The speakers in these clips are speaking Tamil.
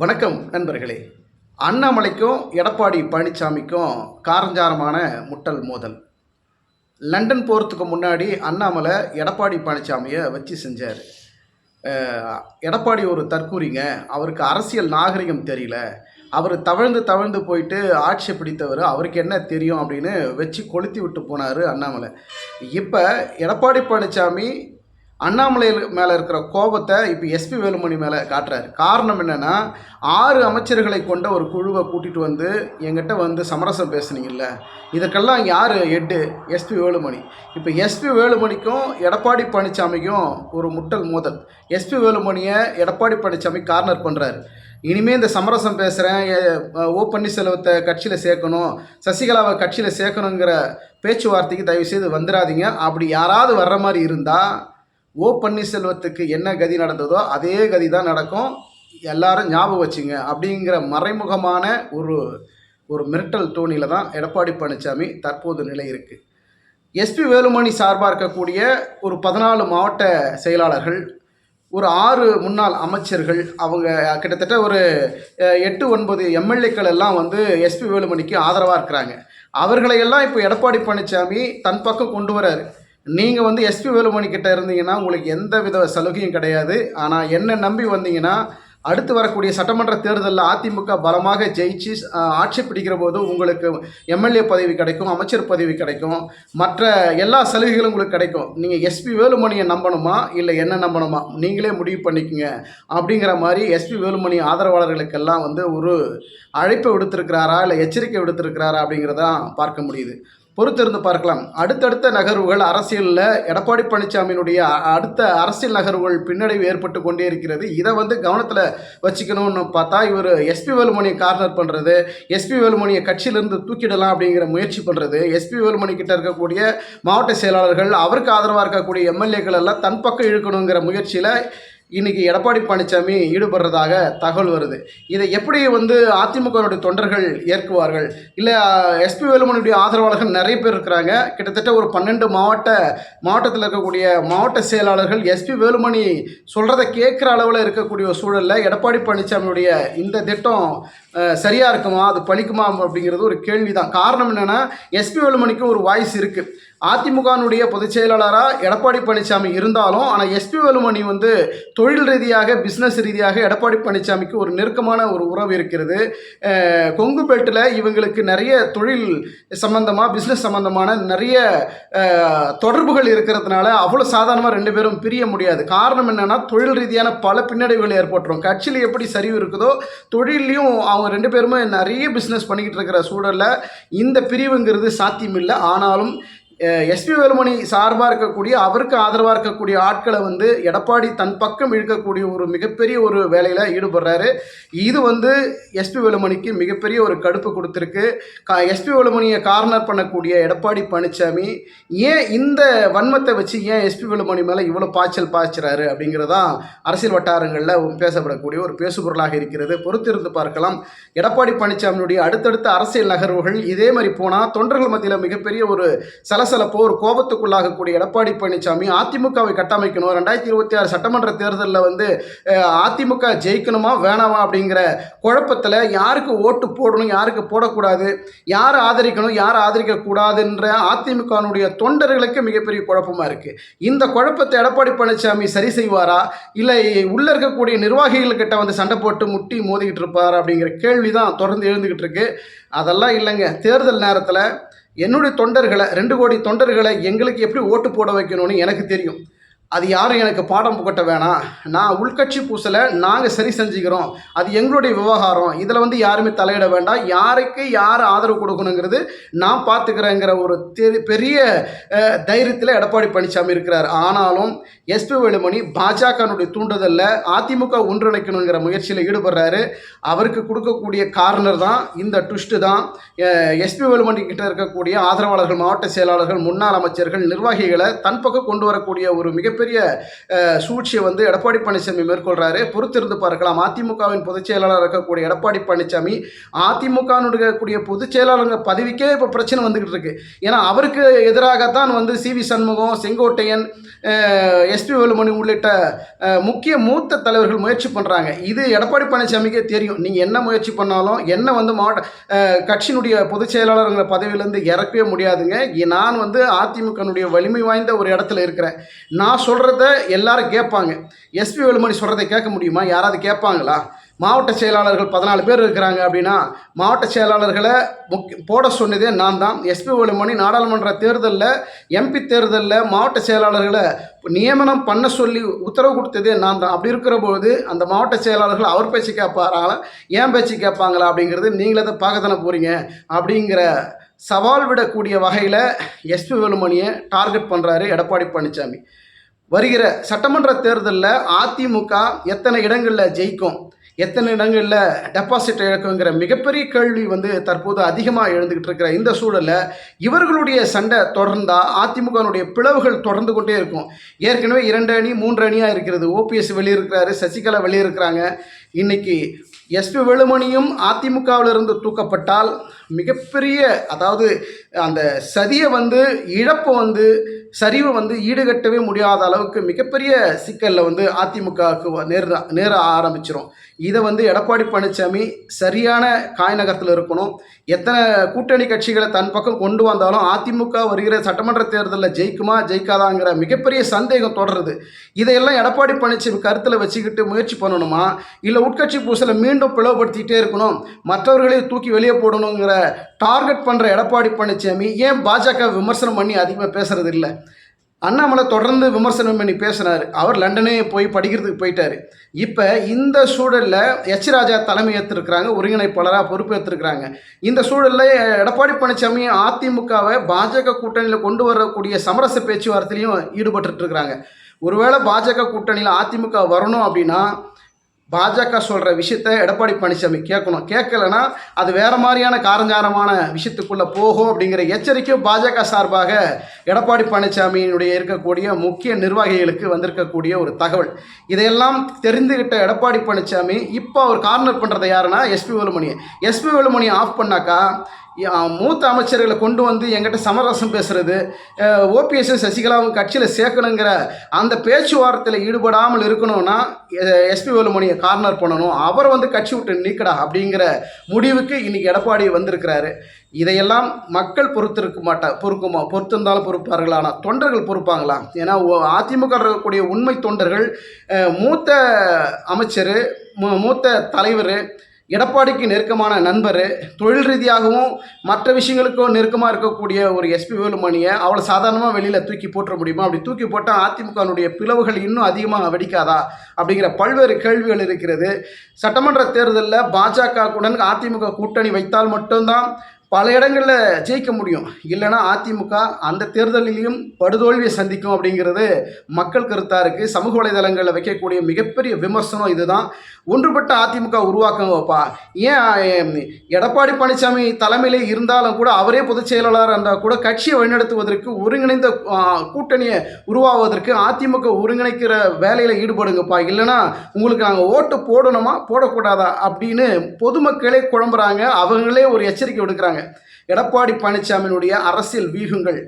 வணக்கம் நண்பர்களே. அண்ணாமலைக்கும் எடப்பாடி பழனிசாமிக்கும் காரஞ்சாரமான முட்டல் மோதல். லண்டன் போகிறதுக்கு முன்னாடி அண்ணாமலை எடப்பாடி பழனிசாமியை வச்சு செஞ்சார். எடப்பாடி ஒரு தற்கூறிங்க, அவருக்கு அரசியல் நாகரிகம் தெரியல, அவர் தவழ்ந்து போயிட்டு ஆட்சியை பிடித்தவர், அவருக்கு என்ன தெரியும் அப்படின்னு வச்சு கொளுத்தி விட்டு போனார் அண்ணாமலை. இப்போ எடப்பாடி பழனிசாமி அண்ணாமலை மேலே இருக்கிற கோபத்தை இப்போ எஸ்பி வேலுமணி மேலே காட்டுறாரு. காரணம் என்னென்னா, 6 அமைச்சர்களை கொண்ட ஒரு குழுவை கூட்டிகிட்டு வந்து எங்கிட்ட வந்து சமரசம் பேசுனீங்கல்ல, இதற்கெல்லாம் யார் ஹெட்டு? எஸ்பி வேலுமணி. இப்போ எஸ்பி வேலுமணிக்கும் எடப்பாடி பழனிசாமிக்கும் ஒரு முட்டல் மோதல். எஸ்பி வேலுமணியை எடப்பாடி பழனிசாமி கார்னர் பண்ணுறாரு. இனிமேல் இந்த சமரசம் பேசுகிறேன், ஓ பன்னீர்செல்வத்தை கட்சியில் சேர்க்கணும், சசிகலாவை கட்சியில் சேர்க்கணுங்கிற பேச்சுவார்த்தைக்கு தயவுசெய்து வந்துடாதீங்க. அப்படி யாராவது வர்ற மாதிரி இருந்தால் ஓ பன்னீர்செல்வத்துக்கு என்ன கதி நடந்ததோ அதே கதி தான் நடக்கும், எல்லாரும் ஞாபகம் வச்சுங்க அப்படிங்கிற மறைமுகமான ஒரு மிரட்டல் தோணியில் தான் எடப்பாடி பழனிசாமி தற்போது நிலை இருக்குது. எஸ்பி வேலுமணி சார்பாக இருக்கக்கூடிய ஒரு 14 மாவட்ட செயலாளர்கள், ஒரு 6 முன்னாள் அமைச்சர்கள், அவங்க கிட்டத்தட்ட ஒரு 8-9 எம்எல்ஏக்கள் எல்லாம் வந்து எஸ்பி வேலுமணிக்கு ஆதரவாக இருக்கிறாங்க. அவர்களையெல்லாம் இப்போ எடப்பாடி பழனிசாமி தன் பக்கம் கொண்டு வராரு. நீங்கள் வந்து எஸ்பி வேலுமணி கிட்ட இருந்தீங்கன்னா உங்களுக்கு எந்த வித சலுகையும் கிடையாது, ஆனால் என்ன நம்பி வந்தீங்கன்னா அடுத்து வரக்கூடிய சட்டமன்ற தேர்தலில் அதிமுக பலமாக ஜெயிச்சு ஆட்சி பிடிக்கிற போது உங்களுக்கு எம்எல்ஏ பதவி கிடைக்கும், அமைச்சர் பதவி கிடைக்கும், மற்ற எல்லா சலுகைகளும் உங்களுக்கு கிடைக்கும். நீங்கள் எஸ்பி வேலுமணியை நம்பணுமா இல்லை என்ன நம்பணுமா நீங்களே முடிவு பண்ணிக்கோங்க அப்படிங்கிற மாதிரி எஸ்பி வேலுமணி ஆதரவாளர்களுக்கெல்லாம் வந்து ஒரு அழைப்பை விடுத்திருக்கிறாரா இல்லை எச்சரிக்கை விடுத்திருக்கிறாரா அப்படிங்கிறதான் பார்க்க முடியுது. பொறுத்திருந்து பார்க்கலாம். அடுத்தடுத்த நகர்வுகள் அரசியலில் எடப்பாடி பழனிசாமியினுடைய அடுத்த அரசியல் நகர்வுகள் பின்னடைவு ஏற்பட்டு கொண்டே இருக்கிறது. இதை வந்து கவனத்தில் வச்சுக்கணும்னு பார்த்தா இவர் எஸ்பி வேலுமணியை கார்னர் பண்ணுறது, எஸ்பி வேலுமணியை கட்சியிலிருந்து தூக்கிடலாம் அப்படிங்கிற முயற்சி பண்ணுறது, எஸ்பி வேலுமணி கிட்ட இருக்கக்கூடிய மாவட்ட செயலாளர்கள், அவருக்கு ஆதரவாக இருக்கக்கூடிய எம்எல்ஏக்கள் எல்லாம் தன் பக்கம் இழுக்கணுங்கிற முயற்சியில் இன்றைக்கி எடப்பாடி பழனிசாமி ஈடுபடுறதாக தகவல் வருது. இதை எப்படி வந்து அதிமுகவுடைய தொண்டர்கள் ஏற்குவார்கள்? இல்லை எஸ்பி வேலுமணியுடைய ஆதரவாளர்கள் நிறைய பேர் இருக்கிறாங்க. கிட்டத்தட்ட ஒரு 12 மாவட்டத்தில் இருக்கக்கூடிய மாவட்ட செயலாளர்கள் எஸ்பி வேலுமணி சொல்கிறத கேட்குற அளவில் இருக்கக்கூடிய ஒரு சூழலில் எடப்பாடி பழனிசாமியுடைய இந்த திட்டம் சரியாக இருக்குமா, அது பழிக்குமா அப்படிங்கிறது ஒரு கேள்வி தான். காரணம் என்னென்னா, எஸ்பி வேலுமணிக்கு ஒரு வாய்ஸ் இருக்குது. அதிமுகனுடைய பொதுச் செயலாளராக எடப்பாடி பழனிசாமி இருந்தாலும், ஆனால் எஸ்பி வேலுமணி வந்து தொழில் ரீதியாக பிஸ்னஸ் ரீதியாக எடப்பாடி பழனிசாமிக்கு ஒரு நெருக்கமான ஒரு உறவு இருக்கிறது. கொங்கு பெல்ட்டில் இவங்களுக்கு நிறைய தொழில் சம்பந்தமாக பிஸ்னஸ் சம்பந்தமான நிறைய தொடர்புகள் இருக்கிறதுனால அவ்வளோ சாதாரணமாக 2 பேரும் பிரிய முடியாது. காரணம் என்னென்னா, தொழில் ரீதியான பல பின்னடைவுகள் ஏற்பட்டுரும். கட்சியில் எப்படி சரிவு இருக்குதோ தொழிலையும் அவங்க 2 பேருமே நிறைய பிஸ்னஸ் பண்ணிக்கிட்டு இருக்கிற சூழலில் இந்த பிரிவுங்கிறது சாத்தியமில்லை. ஆனாலும் எஸ்பி வேலுமணி சார்பாக இருக்கக்கூடிய அவருக்கு ஆதரவாக இருக்கக்கூடிய ஆட்களை வந்து எடப்பாடி தன் பக்கம் இழுக்கக்கூடிய ஒரு மிகப்பெரிய ஒரு வேலையில் ஈடுபடுறாரு. இது வந்து எஸ்பி வேலுமணிக்கு மிகப்பெரிய ஒரு கடுப்பு கொடுத்துருக்கு. எஸ்பி வேலுமணியை கார்னர் பண்ணக்கூடிய எடப்பாடி பழனிசாமி ஏன் இந்த வன்மத்தை வச்சு ஏன் எஸ்பி வேலுமணி மேலே இவ்வளோ பாய்ச்சுறாரு அப்படிங்கிறதான் அரசியல் வட்டாரங்களில் பேசப்படக்கூடிய ஒரு பேசுபொருளாக இருக்கிறது. பொறுத்திருந்து பார்க்கலாம். எடப்பாடி பழனிசாமியுடைய அடுத்தடுத்த அரசியல் நகர்வுகள் இதே மாதிரி போனால் தொண்டர்கள் மத்தியில் மிகப்பெரிய ஒரு சலசலப்போ ஒரு கோபத்துக்குள்ளாகக்கூடிய எடப்பாடி பழனிசாமி அதிமுகவை கட்டமைக்கணும், 2026 சட்டமன்ற தேர்தலில் வந்து அதிமுக ஜெயிக்கணுமா வேணாமா அப்படிங்கிற குழப்பத்தில் யாருக்கு ஓட்டு போடணும், யாருக்கு போடக்கூடாது, யார் ஆதரிக்கணும், யார் ஆதரிக்கக்கூடாதுன்ற அதிமுகனுடைய தொண்டர்களுக்கு மிகப்பெரிய குழப்பமாக இருக்குது. இந்த குழப்பத்தை எடப்பாடி பழனிசாமி சரி செய்வாரா, இல்லை உள்ளே இருக்கக்கூடிய நிர்வாகிகள்கிட்ட வந்து சண்டை போட்டு முட்டி மோதிக்கிட்டு இருப்பாரா அப்படிங்கிற கேள்வி தான் தொடர்ந்து எழுந்துக்கிட்டு இருக்கு. அதெல்லாம் இல்லைங்க. தேர்தல் நேரத்தில் என்னுடைய தொண்டர்களை 2 கோடி தொண்டர்களை எங்களுக்கு எப்படி ஓட்டு போட வைக்கணும்னு எனக்கு தெரியும். அது யாரும் எனக்கு பாடம் புகட்ட வேணாம். நான் உள்கட்சி பூசலை நாங்கள் சரி செஞ்சுக்கிறோம், அது எங்களுடைய விவகாரம், இதில் வந்து யாருமே தலையிட வேண்டாம், யாருக்கு யார் ஆதரவு கொடுக்கணுங்கிறது நான் பார்த்துக்கிறேங்கிற ஒரு பெரிய தைரியத்தில் எடப்பாடி பழனிசாமி இருக்கிறார். ஆனாலும் எஸ்பி வேலுமணி பாஜகனுடைய தூண்டுதலில் அதிமுக ஒன்றிணைக்கணுங்கிற முயற்சியில் ஈடுபடுறாரு. அவருக்கு கொடுக்கக்கூடிய கார்னர் தான் இந்த ட்விஸ்ட்டு தான். எஸ்பி வேலுமணி கிட்ட இருக்கக்கூடிய ஆதரவாளர்கள், மாவட்ட செயலாளர்கள், முன்னாள் அமைச்சர்கள், நிர்வாகிகளை தன் பக்கம் கொண்டு வரக்கூடிய ஒரு மிகப்பெரிய சூழ்ச்சியை வந்து எடப்பாடி பழனிசாமி மேற்கொள்றாரு. பொறுத்திருந்து பார்க்கலாம். அதிமுகவின் பொதுச் செயலாளர் இருக்கக்கூடிய எடப்பாடி பழனிசாமி அதிமுகனுடைய பொதுச் செயலாளர் பதவிக்கே இப்போ பிரச்சனை வந்துகிட்டு இருக்கு. ஏன்னா அவருக்கு எதிராகத்தான் வந்து சி.வி. சண்முகம், செங்கோட்டையன், எஸ்பி வேலுமணி உள்ளிட்ட முக்கிய மூத்த தலைவர்கள் முயற்சி பண்ணுறாங்க. இது எடப்பாடி பழனிசாமிக்கே தெரியும். நீங்கள் என்ன முயற்சி பண்ணாலும் என்ன வந்து கட்சியினுடைய பொதுச் செயலாளருங்கிற பதவியிலேருந்து இறக்கவே முடியாதுங்க. நான் வந்து அதிமுகனுடைய வலிமை வாய்ந்த ஒரு இடத்துல இருக்கிறேன். நான் சொல்கிறத எல்லாரும் கேட்பாங்க. எஸ்பி வேலுமணி சொல்கிறத கேட்க முடியுமா? யாராவது கேட்பாங்களா? மாவட்ட செயலாளர்கள் 14 பேர் இருக்கிறாங்க அப்படின்னா மாவட்ட செயலாளர்களை போட சொன்னதே நான் தான். எஸ்பி வேலுமணி நாடாளுமன்ற தேர்தலில், எம்பி தேர்தலில் மாவட்ட செயலாளர்களை நியமனம் பண்ண சொல்லி உத்தரவு கொடுத்ததே நான் தான். அப்படி இருக்கிற பொழுது அந்த மாவட்ட செயலாளர்கள் அவர் பேச்சு கேட்பாரா, ஏன் பேச்சு கேட்பாங்களா அப்படிங்கிறது நீங்களே தான் பார்க்க தானே போகிறீங்க. அப்படிங்கிற சவால் விடக்கூடிய வகையில் எஸ்பி வேலுமணியை டார்கெட் பண்ணுறாரு எடப்பாடி பழனிசாமி. வருகிற சட்டமன்ற தேர்தலில் அதிமுக எத்தனை இடங்களில் ஜெயிக்கும், எத்தனை இடங்களில் டெபாசிட் இழக்குங்கிற மிகப்பெரிய கேள்வி வந்து தற்போது அதிகமாக எழுந்துக்கிட்டு இருக்கிற இந்த சூழலில் இவர்களுடைய சண்டை தொடர்ந்தால் அதிமுகனுடைய பிளவுகள் தொடர்ந்து கொண்டே இருக்கும். ஏற்கனவே 2 அணி 3 அணியாக இருக்கிறது. ஓபிஎஸ் வெளியிருக்கிறாரு, சசிகலா வெளியிருக்கிறாங்க. இன்றைக்கி எஸ்பி வேலுமணியும் அதிமுகவிலிருந்து தூக்கப்பட்டால் மிகப்பெரிய, அதாவது அந்த சதியை வந்து இழப்பை வந்து சரிவை வந்து ஈடுகட்டவே முடியாத அளவுக்கு மிகப்பெரிய சிக்கலில் வந்து அதிமுகவுக்கு நேர ஆரம்பிச்சிடும். இதை வந்து எடப்பாடி பழனிசாமி சரியான காய்நகரத்தில் இருக்கணும். எத்தனை கூட்டணி கட்சிகளை தன் பக்கம் கொண்டு வந்தாலும் அதிமுக வருகிற சட்டமன்ற தேர்தலில் ஜெயிக்குமா ஜெயிக்காதாங்கிற மிகப்பெரிய சந்தேகம் தொடருது. இதையெல்லாம் எடப்பாடி பழனிசாமி கருத்தில் வச்சுக்கிட்டு முயற்சி பண்ணணுமா, இல்லை உட்கட்சி பூசலை மீண்டும் பிளவுபடுத்திக்கிட்டே இருக்கணும், மற்றவர்களே தூக்கி வெளியே போடணுங்கிற டார்கெட் பண்ணுற எடப்பாடி பழனிசாமி ஏன் பாஜக விமர்சனம் பண்ணி அதிகமாக பேசுறது இல்லை? அண்ணாமலை தொடர்ந்து விமர்சனம் பண்ணி பேசினார். அவர் லண்டனே போய் படிக்கிறதுக்கு போயிட்டார். இப்போ இந்த சூழலில் எச் ராஜா தலைமை ஏற்றிருக்கிறாங்க, ஒருங்கிணைப்பாளராக பொறுப்பேற்றிருக்கிறாங்க. இந்த சூழலில் எடப்பாடி பழனிசாமி அதிமுகவை பாஜக கூட்டணியில் கொண்டு வரக்கூடிய சமரச பேச்சுவார்த்தையிலையும் ஈடுபட்டுருக்கிறாங்க. ஒருவேளை பாஜக கூட்டணியில் அதிமுக வரணும் அப்படின்னா பாஜக சொல்கிற விஷயத்தை எடப்பாடி பழனிசாமி கேட்கணும். கேட்கலைன்னா அது வேறு மாதிரியான காரஞ்சாரமான விஷயத்துக்குள்ளே போகும் அப்படிங்கிற எச்சரிக்கை பாஜக சார்பாக எடப்பாடி பழனிசாமியினுடைய இருக்கக்கூடிய முக்கிய நிர்வாகிகளுக்கு வந்திருக்கக்கூடிய ஒரு தகவல். இதையெல்லாம் தெரிந்துக்கிட்ட எடப்பாடி பழனிசாமி இப்போ அவர் கார்னர் பண்ணுறது யாருன்னா எஸ்பி வேலுமணியை ஆஃப் பண்ணாக்கா மூத்த அமைச்சர்களை கொண்டு வந்து எங்கிட்ட சமரசம் பேசுகிறது, ஓபிஎஸ் சசிகலாவும் கட்சியில் சேர்க்கணுங்கிற அந்த பேச்சுவார்த்தையில் ஈடுபடாமல் இருக்கணும்னா எஸ்பி வேலுமணியை கார்னர் பண்ணணும், அவரை வந்து கட்சி விட்டு நீக்கடா அப்படிங்கிற முடிவுக்கு இன்றைக்கி எடப்பாடி வந்திருக்கிறாரு. இதையெல்லாம் மக்கள் பொறுத்திருந்தாலும் பொறுப்பார்களானா தொண்டர்கள் பொறுப்பாங்களா? ஏன்னா அதிமுக இருக்கக்கூடிய உண்மை தொண்டர்கள், மூத்த அமைச்சர், மூத்த தலைவர், எடப்பாடிக்கு நெருக்கமான நண்பர், தொழில் ரீதியாகவும் மற்ற விஷயங்களுக்கும் நெருக்கமாக இருக்கக்கூடிய ஒரு எஸ்பி வேலுமணியை அவ்வளோ சாதாரணமாக வெளியில் தூக்கி போட்டுற முடியுமா? அப்படி தூக்கி போட்டால் அதிமுகனுடைய பிளவுகள் இன்னும் அதிகமாக வெடிக்காதா அப்படிங்கிற பல்வேறு கேள்விகள் இருக்கிறது. சட்டமன்ற தேர்தலில் பாஜகவுடன் அதிமுக கூட்டணி வைத்தால் மட்டும்தான் பல இடங்களில் ஜெயிக்க முடியும். இல்லைனா அதிமுக அந்த தேர்தலிலையும் படுதோல்வியை சந்திக்கும் அப்படிங்கிறது மக்கள் கருத்தாக இருக்குது. சமூக வலைதளங்களில் வைக்கக்கூடிய மிகப்பெரிய விமர்சனம் இதுதான். ஒன்றுபட்ட அதிமுக உருவாக்குங்கப்பா. ஏன் எடப்பாடி பழனிசாமி தலைமையிலே இருந்தாலும் கூட அவரே பொதுச் செயலாளர் இருந்தால் கூட கட்சியை வழிநடத்துவதற்கு, ஒருங்கிணைந்த கூட்டணியை உருவாவதற்கு அதிமுக ஒருங்கிணைக்கிற வேலையில் ஈடுபடுங்கப்பா. இல்லைனா உங்களுக்கு நாங்கள் ஓட்டு போடணுமா போடக்கூடாதா அப்படின்னு பொதுமக்களே குழம்புறாங்க. அவங்களே ஒரு எச்சரிக்கை விடுக்கிறாங்க. எடப்பாடி பழனிசாமியினுடைய அரசியல் வியூகங்கள்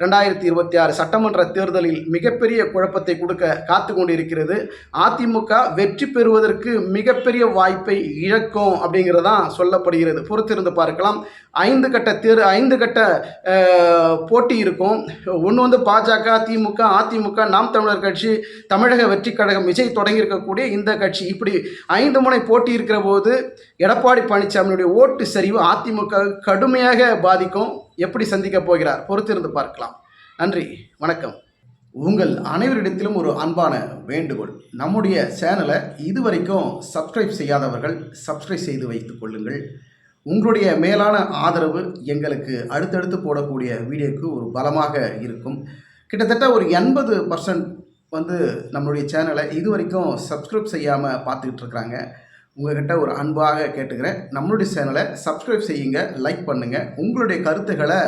2026 சட்டமன்ற தேர்தலில் மிகப்பெரிய குழப்பத்தை கொடுக்க காத்து கொண்டிருக்கிறது. அதிமுக வெற்றி பெறுவதற்கு மிகப்பெரிய வாய்ப்பை இழக்கும் அப்படிங்கிறதான் சொல்லப்படுகிறது. பொறுத்திருந்து பார்க்கலாம். 5 கட்ட போட்டி இருக்கும். ஒன்று வந்து பாஜக, திமுக, அதிமுக, நாம் தமிழர் கட்சி, தமிழக வெற்றி கழகம், விஜய் தொடங்கியிருக்கக்கூடிய இந்த கட்சி, இப்படி 5 முனை போட்டி இருக்கிற போது எடப்பாடி பழனிசாமியுடைய ஓட்டு சரிவு அதிமுக கடுமையாக பாதிக்கும். எப்படி சந்திக்க போகிறார் பொறுத்திருந்து பார்க்கலாம். நன்றி, வணக்கம். உங்கள் அனைவரிடத்திலும் ஒரு அன்பான வேண்டுகோள். நம்முடைய சேனலை இதுவரைக்கும் சப்ஸ்கிரைப் செய்யாதவர்கள் சப்ஸ்கிரைப் செய்து வைத்துக் கொள்ளுங்கள். உங்களுடைய மேலான ஆதரவு எங்களுக்கு அடுத்தடுத்து போடக்கூடிய வீடியோக்கு ஒரு பலமாக இருக்கும். கிட்டத்தட்ட ஒரு 80% வந்து நம்மளுடைய சேனலை இதுவரைக்கும் சப்ஸ்கிரைப் செய்யாமல் பார்த்துக்கிட்டு இருக்கிறாங்க. உங்கள்கிட்ட ஒரு அன்பாக கேட்டுக்கிறேன், நம்மளுடைய சேனலை சப்ஸ்கிரைப் செய்யுங்க, லைக் பண்ணுங்கள், உங்களுடைய கருத்துக்களை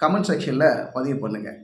கமெண்ட் செக்ஷனில் பதிவு பண்ணுங்கள்.